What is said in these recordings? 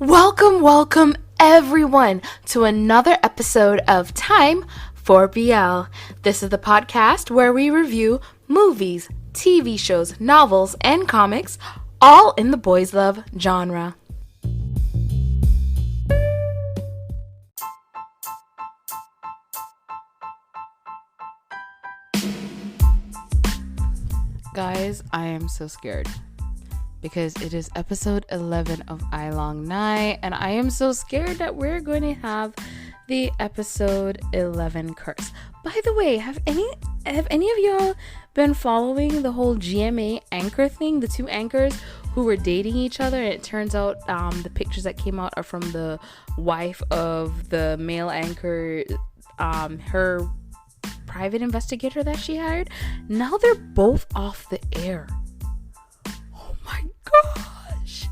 Welcome everyone to another episode of Time for BL. This is the podcast where we review movies, TV shows, novels, and comics, all in the boys love genre. Guys, I am so scared because it is episode 11 of AiLongNhai, and I am so scared that we're going to have the episode 11 curse. By the way, have any of y'all been following the whole GMA anchor thing? The two anchors who were dating each other, and it turns out the pictures that came out are from the wife of the male anchor, her private investigator that she hired. Now they're both off the air. Oh my gosh.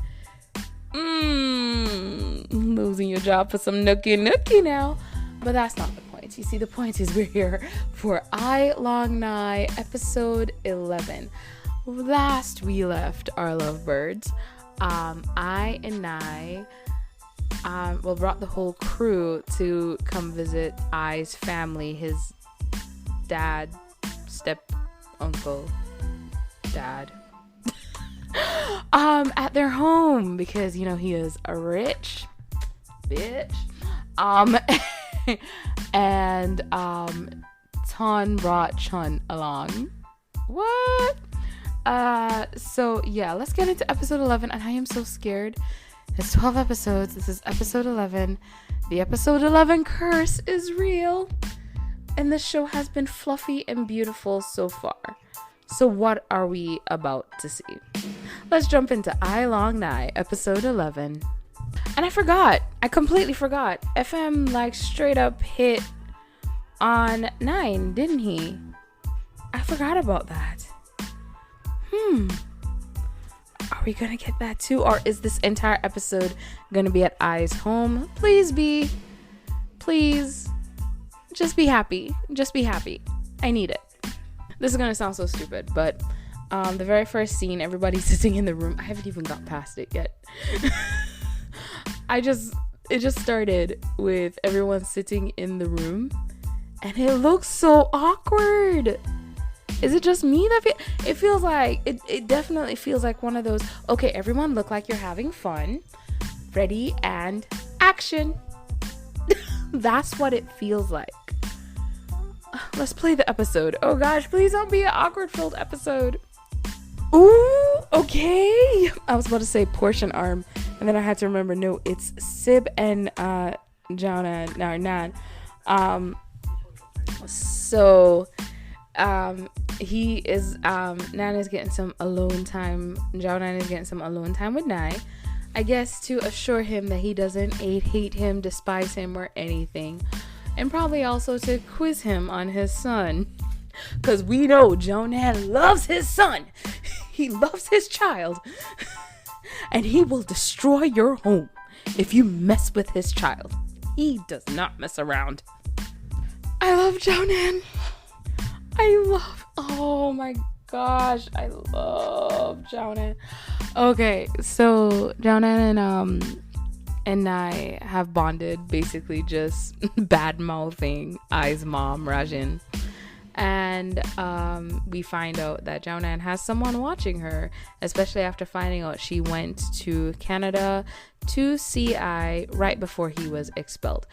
Losing your job for some nookie now. But that's not the point. You see, the point is we're here for AiLongNhai episode 11. Last we left our lovebirds, I and Nai brought the whole crew to come visit Ai's family, his dad, step uncle, dad, at their home because he is a rich bitch. And Ton brought Chun along. What? So yeah, let's get into episode 11, and I am so scared. It's 12 episodes. This is episode 11. The episode 11 curse is real. And the show has been fluffy and beautiful so far. So what are we about to see? Let's jump into AiLongNhai episode 11. And I completely forgot. FM straight up hit on 9, didn't he? I forgot about that. Are we gonna get that too? Or is this entire episode gonna be at Ai's home? Please be. Please. Just be happy. I need it. This is gonna sound so stupid, but the very first scene, everybody's sitting in the room. I haven't even got past it yet. It just started with everyone sitting in the room, and it looks so awkward. Is it just me that it feels like it definitely feels like one of those, okay, everyone look like you're having fun, ready and action. That's what it feels like. Let's play the episode. Oh gosh, please don't be an awkward filled episode. Ooh, okay. I was about to say portion arm, and then I had to remember, no, it's Sib and Nan. Nan is getting some alone time. Nan is getting some alone time with Nai, I guess, to assure him that he doesn't hate him, despise him, or anything. And probably also to quiz him on his son. Because we know Jonan loves his son. He loves his child. And he will destroy your home if you mess with his child. He does not mess around. I love Jonan. Oh my gosh, I love Jonan. Okay, so Jonan and I have bonded, basically just bad mouthing Ai's mom, Rajin. And we find out that Jonan has someone watching her, especially after finding out she went to Canada to see Ai right before he was expelled.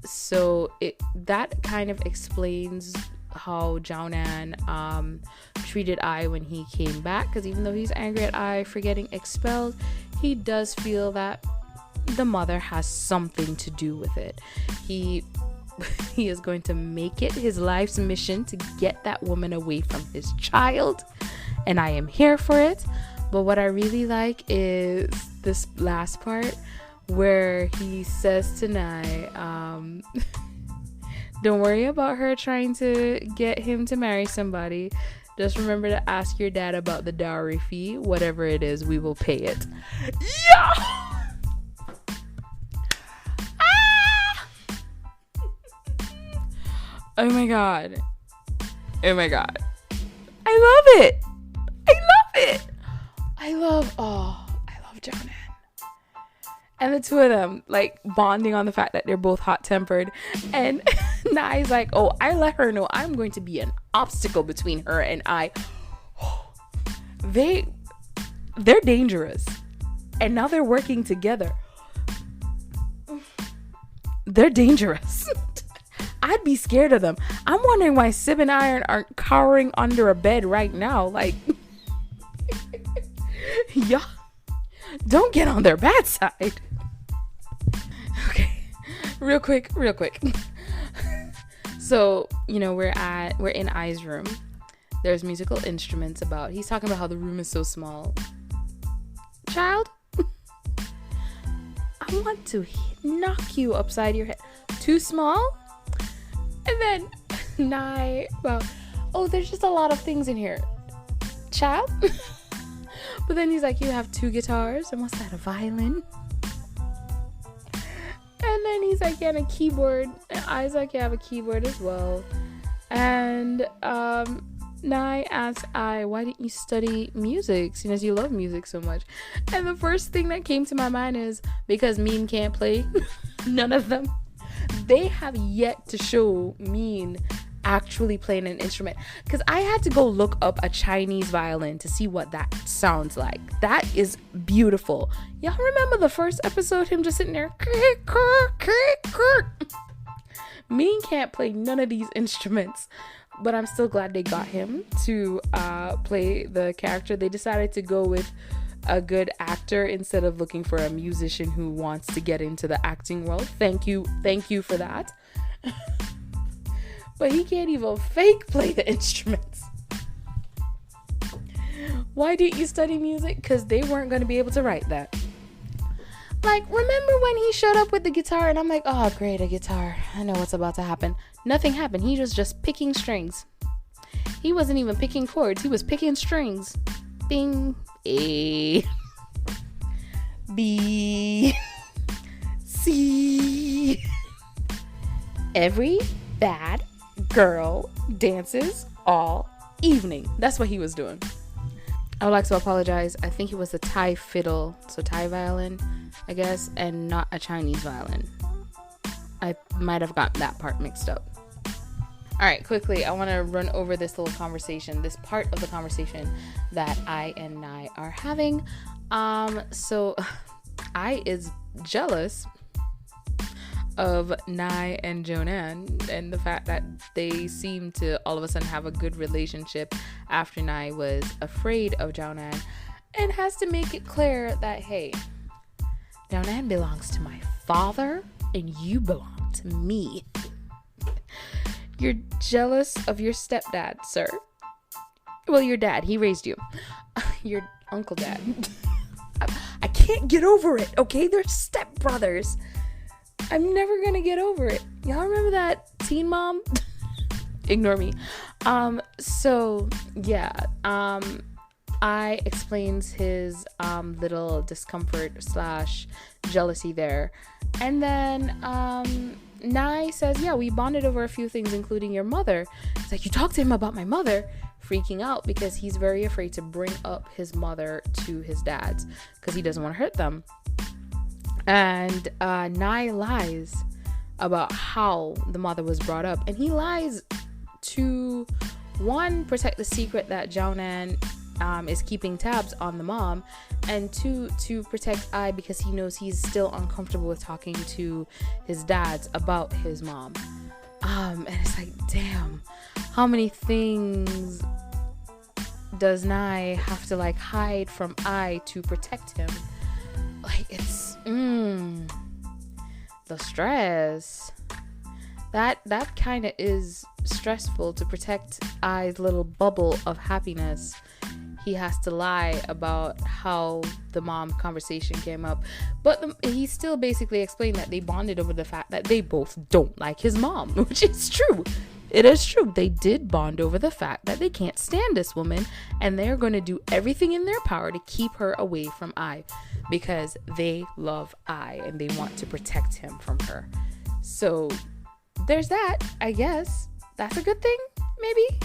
So that kind of explains how Jonan treated Ai when he came back, because even though he's angry at Ai for getting expelled, he does feel that the mother has something to do with it. He is going to make it his life's mission to get that woman away from his child, and I am here for it. But what I really like is this last part where he says to Nai, don't worry about her trying to get him to marry somebody. Just remember to ask your dad about the dowry fee. Whatever it is, we will pay it. Yeah! Oh my god. I love it. I love Jonan. And the two of them like bonding on the fact that they're both hot-tempered. And Nai's like, oh, I let her know I'm going to be an obstacle between her and I. They're dangerous. And now they're working together. They're dangerous. I'd be scared of them. I'm wondering why Sib and Iron aren't cowering under a bed right now. Like, y'all don't get on their bad side. Okay, real quick. So, you know, we're in I's room. There's musical instruments about. He's talking about how the room is so small. Child, I want to knock you upside your head. Too small? And then Nhai, well, oh, there's just a lot of things in here. Child? But then he's like, you have 2 guitars, and what's that, a violin? And then he's like, yeah, and a keyboard. And I's like, yeah, I have a keyboard as well. And Nhai asks I, why didn't you study music, seeing as you love music so much? And the first thing that came to my mind is, because Mean can't play. None of them. They have yet to show Mean actually playing an instrument, because I had to go look up a Chinese violin to see what that sounds like. That is beautiful. Y'all remember the first episode, him just sitting there? Mean can't play none of these instruments, but I'm still glad they got him to play the character. They decided to go with a good actor instead of looking for a musician who wants to get into the acting world. Thank you for that. But he can't even fake play the instruments. Why didn't you study music? Because they weren't going to be able to write that. Like, remember when he showed up with the guitar and I'm like, oh great, a guitar, I know what's about to happen. Nothing happened. He was just picking strings. He wasn't even picking chords. He was picking strings. Bing. A, B, C. Every bad girl dances all evening. That's what he was doing. I would like to apologize. I think it was a Thai fiddle, so Thai violin, I guess, and not a Chinese violin. I might have got that part mixed up. All right, quickly, I want to run over this little conversation, this part of the conversation that I and Nhai are having. So I is jealous of Nhai and Jonan and the fact that they seem to all of a sudden have a good relationship after Nhai was afraid of Jonan, and has to make it clear that, hey, Jonan belongs to my father and you belong to me. You're jealous of your stepdad, sir. Well, your dad. He raised you. Your uncle dad. I can't get over it, okay? They're stepbrothers. I'm never gonna get over it. Y'all remember that Teen Mom? Ignore me. So, yeah. I explains his little discomfort / jealousy there. And then Nhai says, yeah, we bonded over a few things, including your mother. It's like, you talked to him about my mother? Freaking out because he's very afraid to bring up his mother to his dad's because he doesn't want to hurt them. And Nhai lies about how the mother was brought up. And he lies to, one, protect the secret that Jonan is keeping tabs on the mom, and 2, to protect I, because he knows he's still uncomfortable with talking to his dads about his mom. And it's like, damn, how many things does Nhai have to like hide from I to protect him? Like, it's the stress. That kind of is stressful, to protect I's little bubble of happiness. He has to lie about how the mom conversation came up. But he still basically explained that they bonded over the fact that they both don't like his mom, which is true. It is true. They did bond over the fact that they can't stand this woman, and they're going to do everything in their power to keep her away from I, because they love I and they want to protect him from her. So there's that, I guess. That's a good thing, maybe.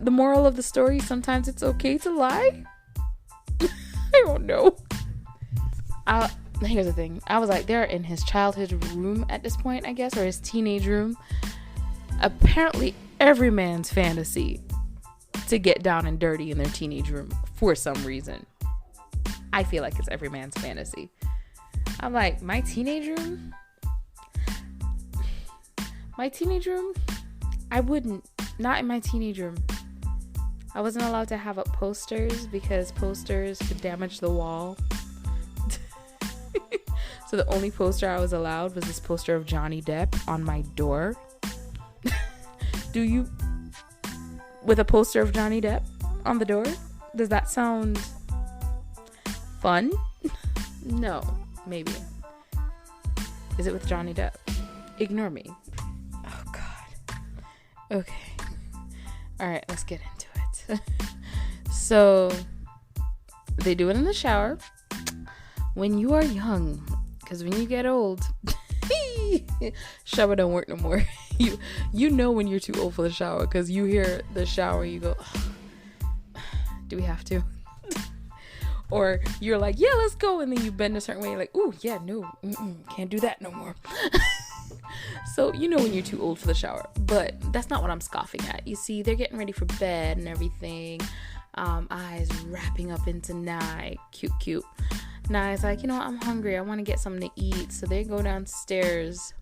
The moral of the story, sometimes it's okay to lie. I don't know. here's the thing. I was like, they're in his childhood room at this point, I guess, or his teenage room. Apparently, every man's fantasy to get down and dirty in their teenage room for some reason. I feel like it's every man's fantasy. I'm like, my teenage room? I wouldn't. Not in my teenage room. I wasn't allowed to have up posters because posters could damage the wall. So the only poster I was allowed was this poster of Johnny Depp on my door. With a poster of Johnny Depp on the door? Does that sound fun? No, maybe. Is it with Johnny Depp? Ignore me. Oh, God. Okay. All right, let's get into it. So, they do it in the shower when you are young. Because when you get old, shower don't work no more. You know when you're too old for the shower because you hear the shower, you go, oh, do we have to? Or you're like, yeah, let's go. And then you bend a certain way. You're like, ooh, yeah, no, can't do that no more. So you know when you're too old for the shower. But that's not what I'm scoffing at. You see, they're getting ready for bed and everything. Eyes wrapping up into Nhai. Cute. Nhai's like, I'm hungry. I want to get something to eat. So they go downstairs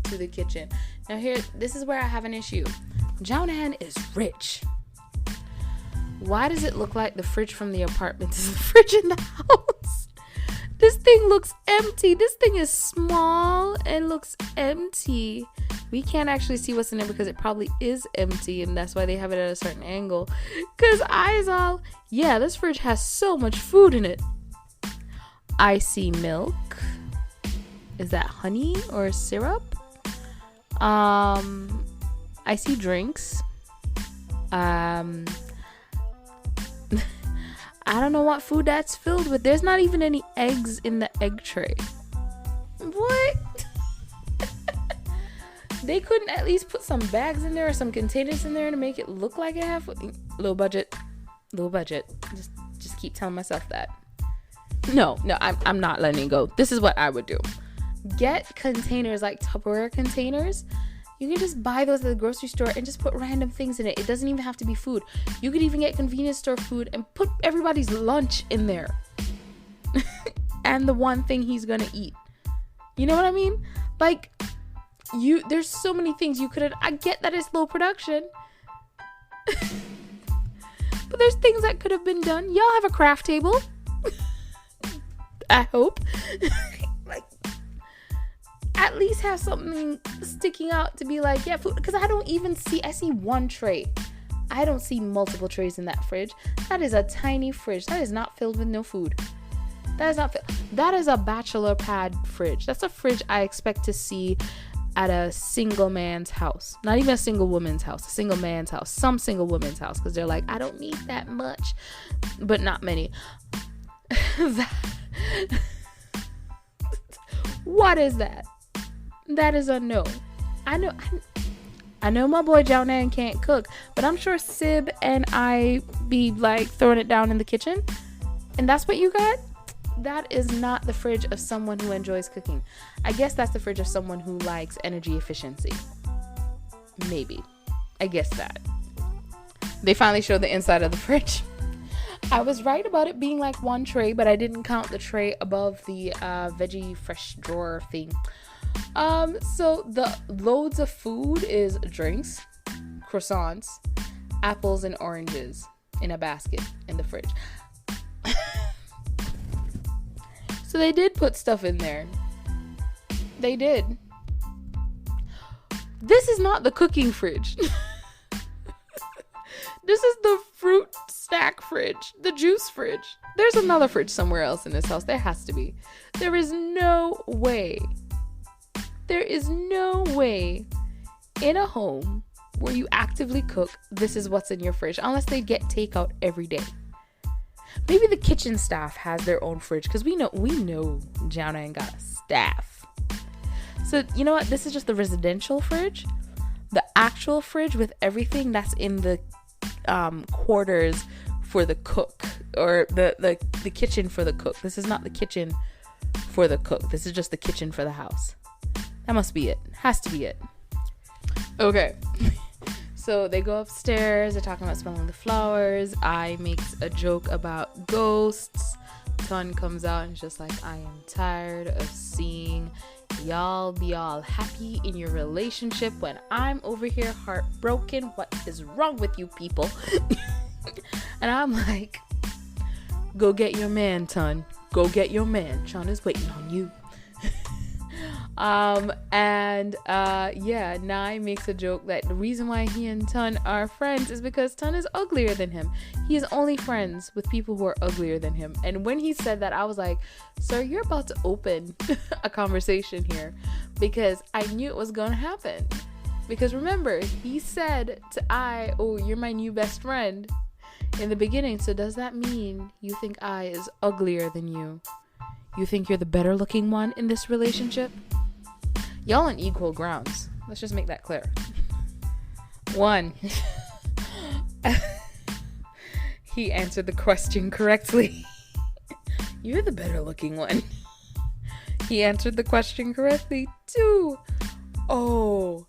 to the kitchen. Now this is where I have an issue. Jaunan is rich. Why does it look like the fridge from the apartment is the fridge in the house? This thing looks empty. This thing is small and looks empty. We can't actually see what's in it because it probably is empty, and that's why they have it at a certain angle. Because this fridge has so much food in it. I see milk. Is that honey or syrup? I see drinks. I don't know what food that's filled with. There's not even any eggs in the egg tray. What? They couldn't at least put some bags in there or some containers in there to make it look like it have low budget. Just keep telling myself that. No, I'm not letting it go. This is what I would do. Get containers like Tupperware containers. You can just buy those at the grocery store and just put random things in it. It doesn't even have to be food. You could even get convenience store food and put everybody's lunch in there. And the one thing he's gonna eat. You know what I mean? Like, there's so many things you could have. I get that it's low production. But there's things that could have been done. Y'all have a craft table. I hope. At least have something sticking out to be like, yeah, food. Because I see one tray. I don't see multiple trays in that fridge. That is a tiny fridge. That is not filled with no food. That is a bachelor pad fridge. That's a fridge I expect to see at a single man's house. Not even a single woman's house. A single man's house. Some single woman's house. Because they're like, I don't need that much. But not many. What is that? That is a no. I know my boy Jaunan can't cook, but I'm sure Sib and I be like throwing it down in the kitchen. And that's what you got? That is not the fridge of someone who enjoys cooking. I guess that's the fridge of someone who likes energy efficiency. Maybe. I guess that. They finally showed the inside of the fridge. I was right about it being like one tray, but I didn't count the tray above the veggie fresh drawer thing. So the loads of food is drinks, croissants, apples, and oranges in a basket in the fridge. So they did put stuff in there. They did. This is not the cooking fridge. This is the fruit snack fridge, the juice fridge. There's another fridge somewhere else in this house. There has to be. There is no way in a home where you actively cook, this is what's in your fridge, unless they get takeout every day. Maybe the kitchen staff has their own fridge, because we know Jaunan got a staff. So you know what? This is just the residential fridge. The actual fridge with everything that's in the quarters for the cook, or the kitchen for the cook. This is not the kitchen for the cook. This is just the kitchen for the house. That must be it. Has to be it. Okay. So they go upstairs. They're talking about smelling the flowers. I makes a joke about ghosts. Ton comes out and is just like, I am tired of seeing y'all be all happy in your relationship when I'm over here heartbroken. What is wrong with you people? And I'm like, go get your man, Ton. Go get your man. Sean is waiting on you. Nhai makes a joke that the reason why he and Ton are friends is because Ton is uglier than him. He is only friends with people who are uglier than him. And when he said that, I was like, sir, you're about to open a conversation here, because I knew it was gonna happen. Because remember, he said to oh, you're my new best friend in the beginning. So does that mean you think I is uglier than you? You think you're the better looking one in this relationship? Y'all on equal grounds. Let's just make that clear. 1. He answered the question correctly. You're the better looking one. He answered the question correctly. 2. Oh,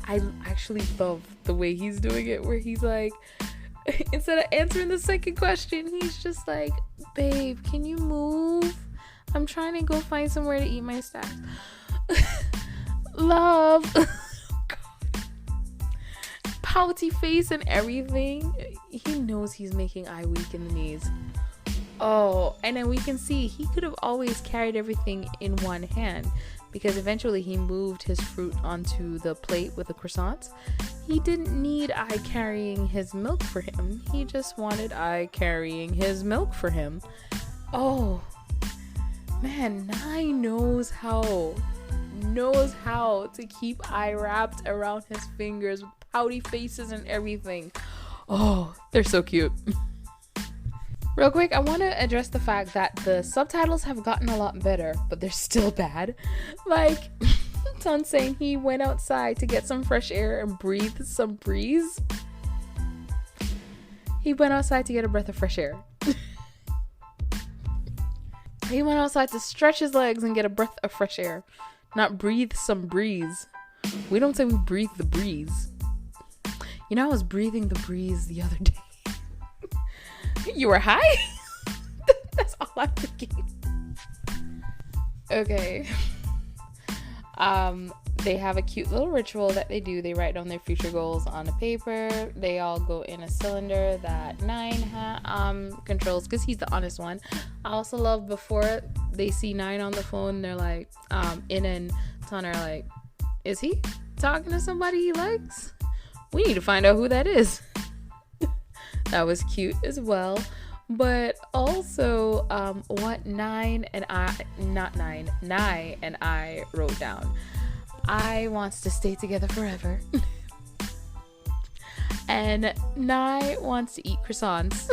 I actually love the way he's doing it, where he's like, instead of answering the second question, he's just like, babe, can you move? I'm trying to go find somewhere to eat my snacks. Love. God. Pouty face and everything. He knows he's making I weak in the knees. Oh, and then we can see he could have always carried everything in one hand, because eventually he moved his fruit onto the plate with the croissants. He didn't need I carrying his milk for him. He just wanted I carrying his milk for him. Oh, man, Nhai knows how to keep I wrapped around his fingers with pouty faces and everything. Oh, they're so cute. Real quick, I want to address the fact that the subtitles have gotten a lot better, but they're still bad. Like, Ton saying he went outside to get some fresh air and breathe some breeze. He went outside to get a breath of fresh air. He went outside to stretch his legs and get a breath of fresh air, not breathe some breeze. We don't say we breathe the breeze. You know, I was breathing the breeze the other day. You were high? That's all I'm thinking. Okay. They have a cute little ritual that they do. They write down their future goals on a paper. They all go in a cylinder that Nine controls, because he's the honest one. I also love before they see Nine on the phone, they're like, In and Ton are like, is he talking to somebody he likes? We need to find out who that is. That was cute as well. But also, what Nhai and I wrote down. I wants to stay together forever. And Nhai wants to eat croissants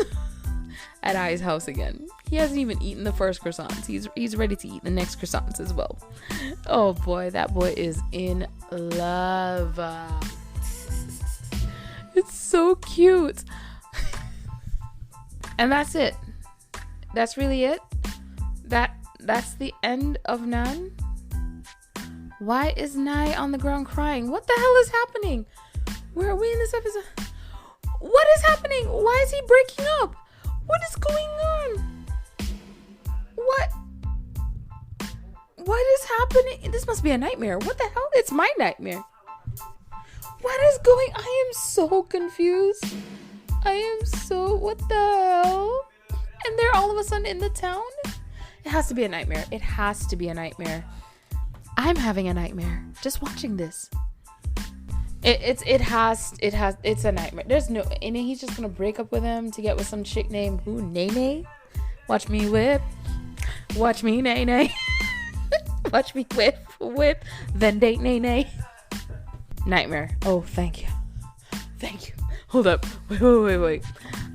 at I's house again. He hasn't even eaten the first croissants. He's ready to eat the next croissants as well. Oh boy, that boy is in love. It's so cute. And that's it. That's really it. That's the end of Nan. Why is Nhai on the ground crying? What the hell is happening? Where are we in this episode? What is happening? Why is he breaking up? What is going on? What is happening? This must be a nightmare. What the hell? It's my nightmare. What is going? I am so confused. What the hell? And they're all of a sudden in the town? It has to be a nightmare. It has to be a nightmare. I'm having a nightmare just watching this. It's a nightmare. There's no, and then he's just gonna break up with him to get with some chick named who? Nene? Watch me whip. Watch me Nene. Watch me whip. Then date Nene. Nightmare. Oh, thank you. Hold up. Wait.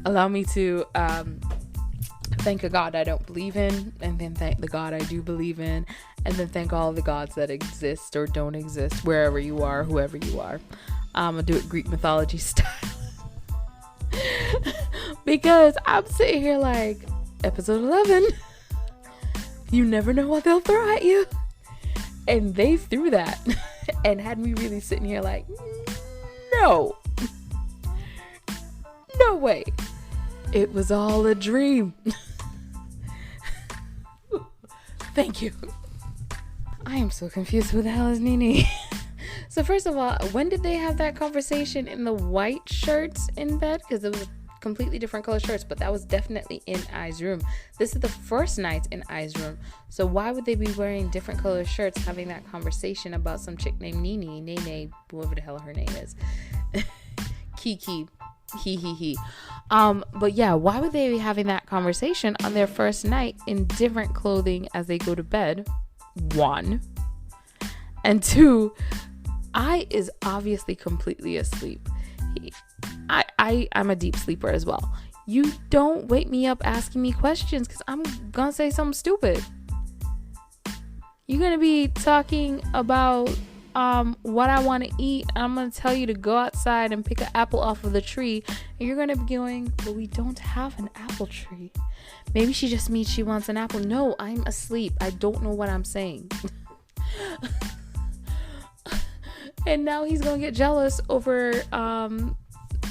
Allow me to thank a god I don't believe in, and then thank the god I do believe in, and then thank all the gods that exist or don't exist, wherever you are, whoever you are. I'm gonna do it Greek mythology style. Because I'm sitting here like, episode 11. You never know what they'll throw at you. And they threw that and had me really sitting here like, no way. It was all a dream. Thank you. I am so confused. Who the hell is Nene? So first of all, when did they have that conversation in the white shirts in bed? Because it was completely different color shirts, but that was definitely in Ai's room. This is the first night in Ai's room. So why would they be wearing different color shirts having that conversation about some chick named Nene, whoever the hell her name is. Kiki. He. But yeah, why would they be having that conversation on their first night in different clothing as they go to bed? One. And two, I is obviously completely asleep. I'm a deep sleeper as well. You don't wake me up asking me questions because I'm gonna say something stupid. You're gonna be talking about what I want to eat. I'm gonna tell you to go outside and pick an apple off of the tree, and you're gonna be going, but we don't have an apple tree. Maybe she just means she wants an apple. No, I'm asleep. I don't know what I'm saying. And now he's gonna get jealous over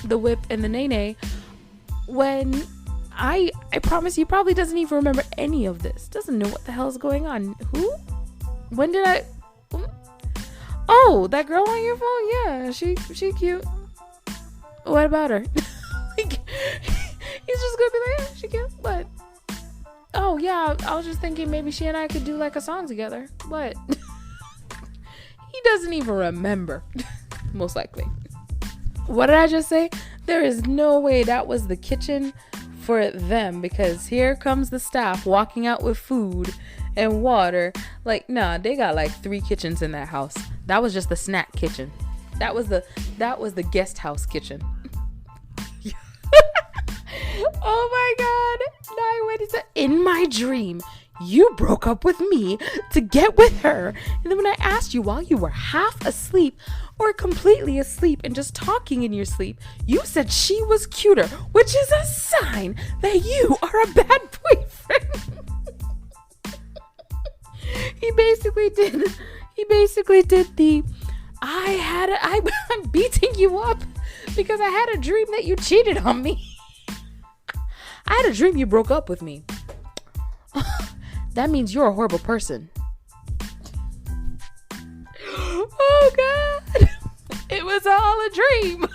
the whip and the nene when I promise you probably doesn't even remember any of this. Doesn't know what the hell is going on. Who? When did I? Oh, that girl on your phone? Yeah, she cute. What about her? He's just gonna be like, yeah, she cute. But oh yeah, I was just thinking maybe she and I could do like a song together. But he doesn't even remember. Most likely. What did I just say? There is no way that was the kitchen for them, because here comes the staff walking out with food and water. Like, nah, they got like 3 kitchens in that house. That was just the snack kitchen. That was the guest house kitchen. Oh my god. Now when it's in my dream, you broke up with me to get with her. And then when I asked you while you were half asleep or completely asleep and just talking in your sleep, you said she was cuter, which is a sign that you are a bad boyfriend. He basically did the I'm beating you up because I had a dream that you cheated on me. I had a dream you broke up with me. That means you're a horrible person. Oh God. It was all a dream.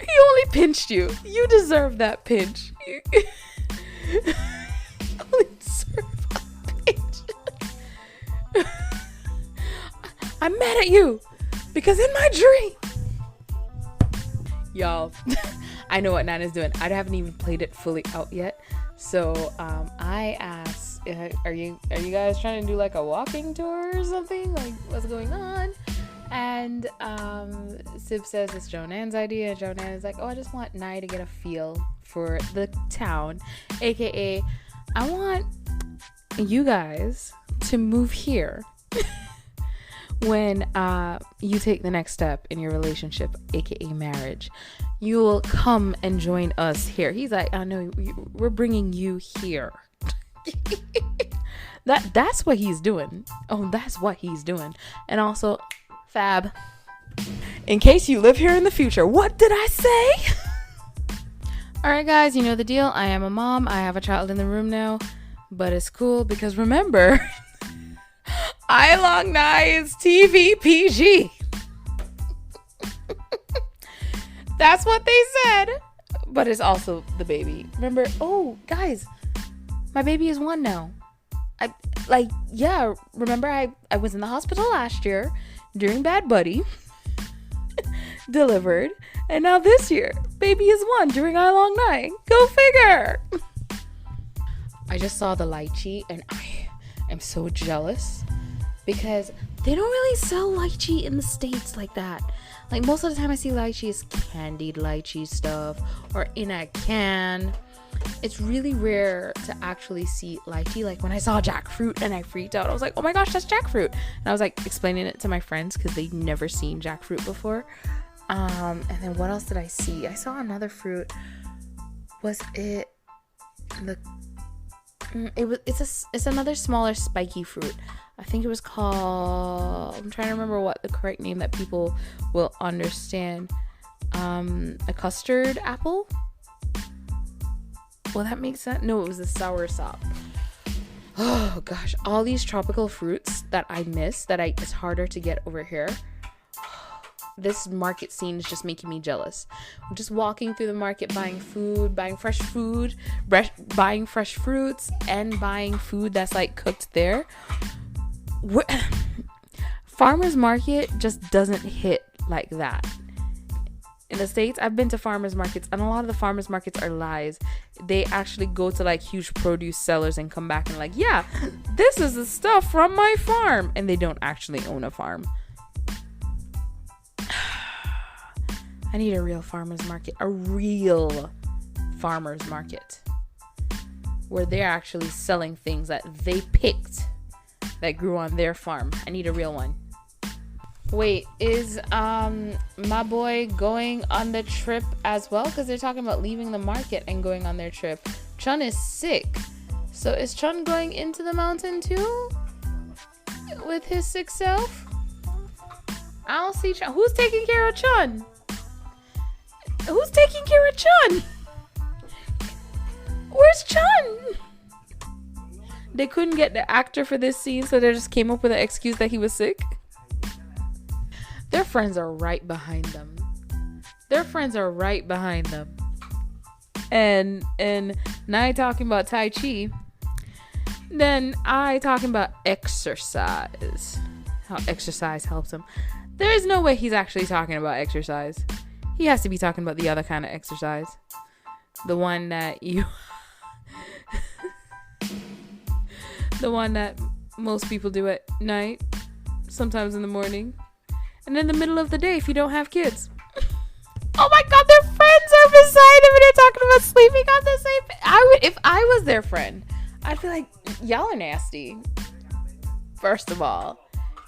He only pinched you. You deserve that pinch. You only deserve a pinch. I'm mad at you because in my dream. Y'all, I know what Nana's doing. I haven't even played it fully out yet. So I asked, are you guys trying to do like a walking tour or something? Like, what's going on? And Sib says it's Jonan's idea. And Jonan is like, oh, I just want Nai to get a feel for the town. AKA, I want you guys to move here when you take the next step in your relationship, aka marriage. You will come and join us here. He's like, I know, we're bringing you here. That's what he's doing. Oh, that's what he's doing. And also, Fab, in case you live here in the future, what did I say? All right, guys, you know the deal. I am a mom. I have a child in the room now, but it's cool because remember, AiLongNhai is TV PG. That's what they said. But it's also the baby. Remember, oh, guys, my baby is 1 now. Remember I was in the hospital last year during Bad Buddy, delivered, and now this year, baby is 1 during AiLongNhai. Go figure. I just saw the lychee and I am so jealous because they don't really sell lychee in the States like that. Like, most of the time I see lychee is candied lychee stuff or in a can. It's really rare to actually see lychee. Like, when I saw jackfruit and I freaked out, I was like, oh my gosh, that's jackfruit. And I was like explaining it to my friends because they'd never seen jackfruit before. And then what else did I see? I saw another fruit. Was it the It's another smaller spiky fruit. I think it was called, I'm trying to remember what the correct name that people will understand. A custard apple? Well, that makes sense. No, it was the soursop. Oh gosh, all these tropical fruits that I miss it's harder to get over here. This market scene is just making me jealous. I'm just walking through the market, buying food, buying fresh fruits, and buying food that's like cooked there. Farmers market just doesn't hit like that. In the States, I've been to farmers markets, and a lot of the farmers markets are lies. They actually go to like huge produce sellers and come back and like, yeah, this is the stuff from my farm. And they don't actually own a farm. I need a real farmers market, where they're actually selling things that they picked that grew on their farm. I need a real one. Wait, is my boy going on the trip as well? Because they're talking about leaving the market and going on their trip. Chun is sick. So is Chun going into the mountain too? With his sick self? I don't see Chun. Who's taking care of Chun? Who's taking care of Chun? Where's Chun? They couldn't get the actor for this scene, so they just came up with an excuse that he was sick. Their friends are right behind them. And Nhai talking about Tai Chi. Then I talking about exercise. How exercise helps him. There is no way he's actually talking about exercise. He has to be talking about the other kind of exercise. The one that the one that most people do at night, sometimes in the morning, and in the middle of the day if you don't have kids. Oh my god, their friends are beside him and they're talking about sleeping on the same bed. If I was their friend, I'd be like, y'all are nasty. First of all.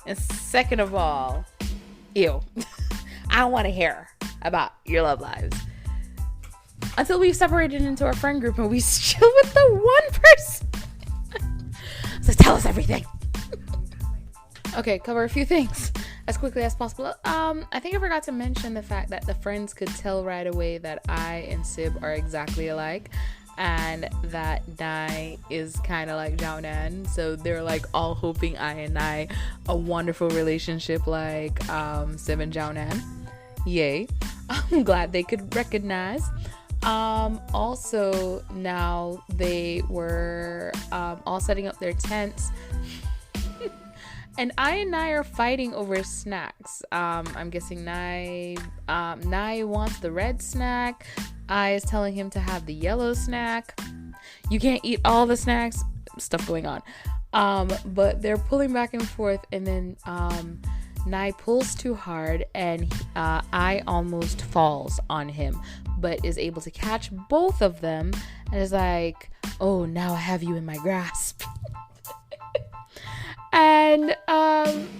And second of all, ew. I don't want to hear about your love lives. Until we've separated into our friend group and we chill with the one person. So tell us everything. Okay, cover a few things as quickly as possible. I think I forgot to mention the fact that the friends could tell right away that I and Sib are exactly alike, and that Nhai is kind of like Jiaonan. So they're like all hoping I and Nhai a wonderful relationship like Sib and Jiaonan. Yay. I'm glad they could recognize. Also, now they were all setting up their tents. And I and Nhai are fighting over snacks. I'm guessing Nhai wants the red snack. I is telling him to have the yellow snack. You can't eat all the snacks. Stuff going on. But they're pulling back and forth, and then Nhai pulls too hard, and I almost falls on him, but is able to catch both of them, and is like, "Oh, now I have you in my grasp." And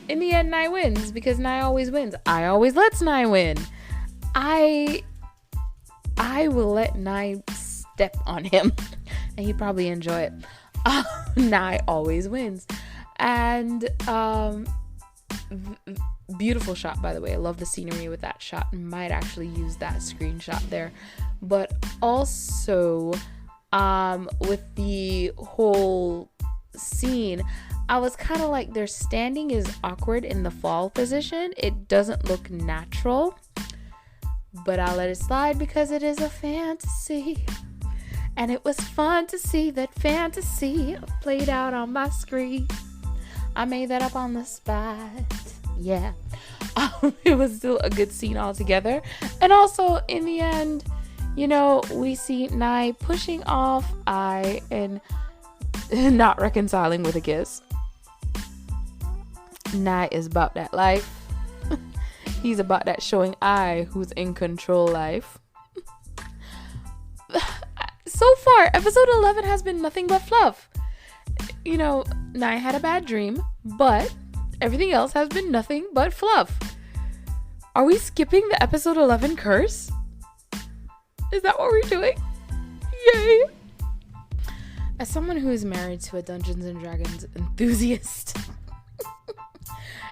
in the end, Nhai wins because Nhai always wins. I always let Nhai win. I will let Nhai step on him, and he'd probably enjoy it. Nhai always wins. And beautiful shot, by the way. I love the scenery with that shot. Might actually use that screenshot there. But also with the whole scene, I was kind of like, their standing is awkward in the fall position. It doesn't look natural, but I'll let it slide because it is a fantasy. And it was fun to see that fantasy played out on my screen. I made that up on the spot. Yeah. It was still a good scene altogether. And also, in the end, you know, we see Nhai pushing off I and not reconciling with a kiss. Nhai is about that life. He's about that showing I who's in control life. So far, episode 11 has been nothing but fluff. You know, Nhai had a bad dream, but everything else has been nothing but fluff. Are we skipping the episode 11 curse? Is that what we're doing? Yay! As someone who is married to a Dungeons and Dragons enthusiast,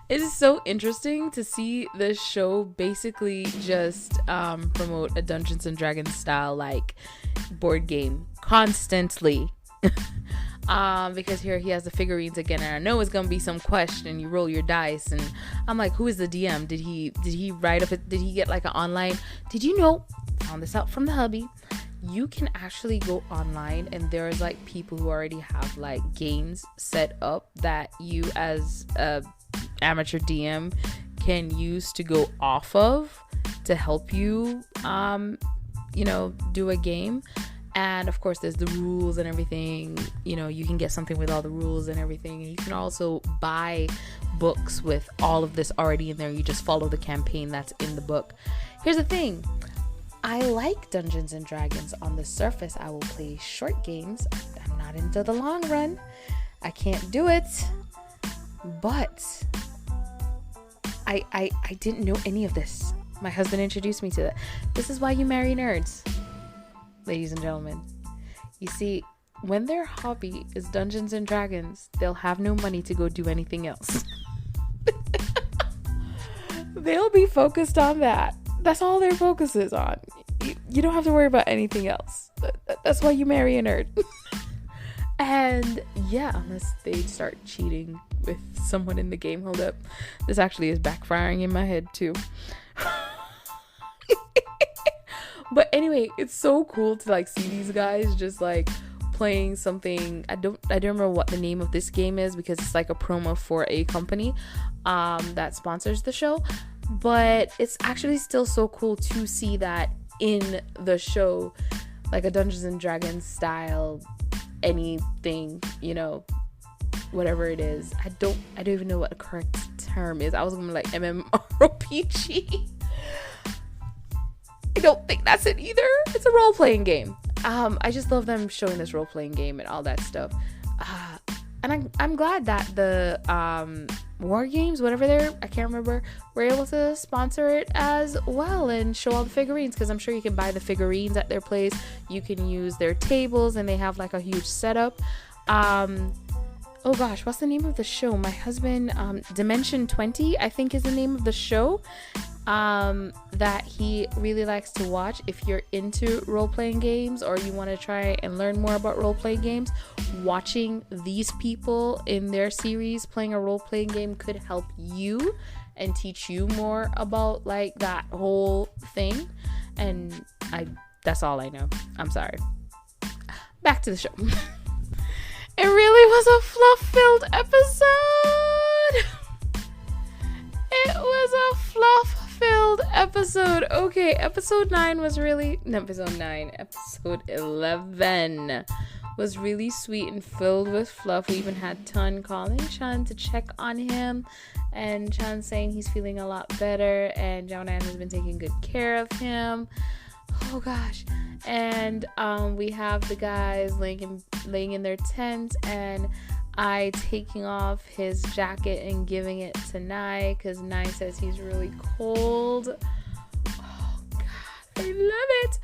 it is so interesting to see this show basically just promote a Dungeons and Dragons style like board game constantly. Because here he has the figurines again, and I know it's gonna be some question. You roll your dice, and I'm like, who is the DM? Did he write up? Did he get like an online? Did you know? Found this out from the hubby. You can actually go online, and there's like people who already have like games set up that you as a amateur DM can use to go off of to help you, do a game. And of course, there's the rules and everything. You can get something with all the rules and everything. And you can also buy books with all of this already in there. You just follow the campaign that's in the book. Here's the thing. I like Dungeons and Dragons on the surface. I will play short games. I'm not into the long run. I can't do it. But I didn't know any of this. My husband introduced me to that. This is why you marry nerds. Ladies and gentlemen, you see, when their hobby is Dungeons and Dragons, they'll have no money to go do anything else. They'll be focused on that. That's all their focus is on. You don't have to worry about anything else. That's why you marry a nerd. And yeah, unless they start cheating with someone in the game. Hold up. This actually is backfiring in my head too. But anyway, it's so cool to like see these guys just like playing something. I don't remember what the name of this game is because it's like a promo for a company that sponsors the show. But it's actually still so cool to see that in the show, like a Dungeons and Dragons style anything, whatever it is. I don't even know what the correct term is. I was gonna be like MMORPG. I don't think that's it either. It's a role-playing game. I just love them showing this role-playing game and all that stuff. And I'm glad that the War Games, whatever I can't remember, were able to sponsor it as well and show all the figurines, because I'm sure you can buy the figurines at their place. You can use their tables, and they have like a huge setup. Oh gosh, what's the name of the show? My husband, Dimension 20, I think is the name of the show. That he really likes to watch. If you're into role-playing games or you want to try and learn more about role-playing games, watching these people in their series playing a role-playing game could help you and teach you more about like that whole thing. And that's all I know. I'm sorry. Back to the show. It really was a fluff-filled episode. It was a fluff-filled episode. Okay, episode 11 was really sweet and filled with fluff. We even had Ton calling Chan to check on him, and Chan saying he's feeling a lot better, and Jonan has been taking good care of him. Oh gosh. And we have the guys laying in their tent, and I taking off his jacket and giving it to Nai because Nai says he's really cold. Oh God, I love it.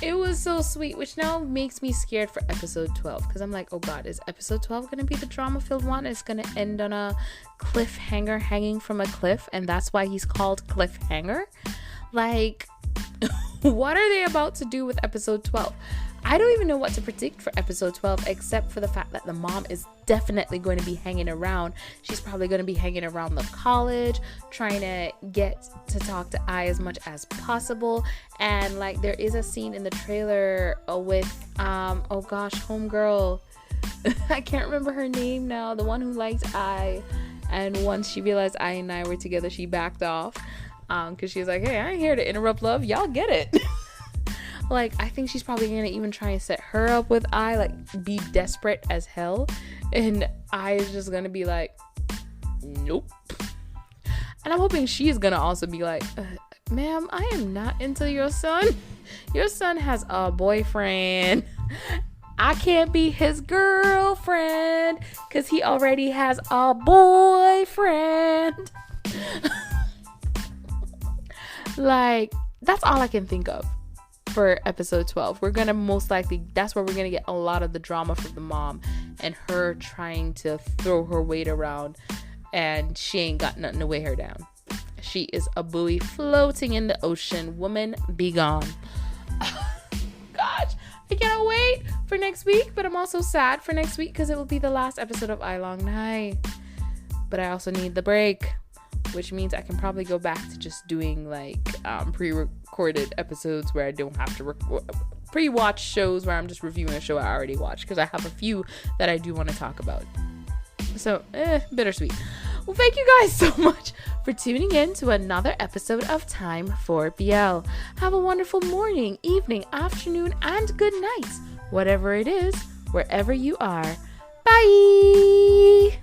It was so sweet, which now makes me scared for episode 12 because I'm like, oh God, is episode 12 going to be the drama-filled one? It's going to end on a cliffhanger hanging from a cliff, and that's why he's called Cliffhanger. Like, what are they about to do with episode 12? I don't even know what to predict for episode 12 except for the fact that the mom is definitely going to be hanging around. She's probably going to be hanging around the college, trying to get to talk to Ai as much as possible. And like there is a scene in the trailer with homegirl. I can't remember her name now. The one who likes Ai. And once she realized Ai and I were together, she backed off. Because she was like, hey, I ain't here to interrupt love. Y'all get it. Like, I think she's probably gonna even try and set her up with Ai, like, be desperate as hell. And Ai is just gonna be like, nope. And I'm hoping she's gonna also be like, ma'am, I am not into your son. Your son has a boyfriend. I can't be his girlfriend because he already has a boyfriend. Like, that's all I can think of. for episode 12. We're gonna most likely, that's where we're gonna get a lot of the drama from the mom and her trying to throw her weight around, and she ain't got nothing to weigh her down. She is a buoy floating in the ocean. Woman, be gone. Gosh, I cannot wait for next week, but I'm also sad for next week because it will be the last episode of AiLongNhai. But I also need the break, which means I can probably go back to just doing like pre-recorded episodes where I don't have to pre-watch shows where I'm just reviewing a show I already watched, because I have a few that I do want to talk about. So, bittersweet. Well, thank you guys so much for tuning in to another episode of Time for BL. Have a wonderful morning, evening, afternoon, and good night, whatever it is, wherever you are. Bye!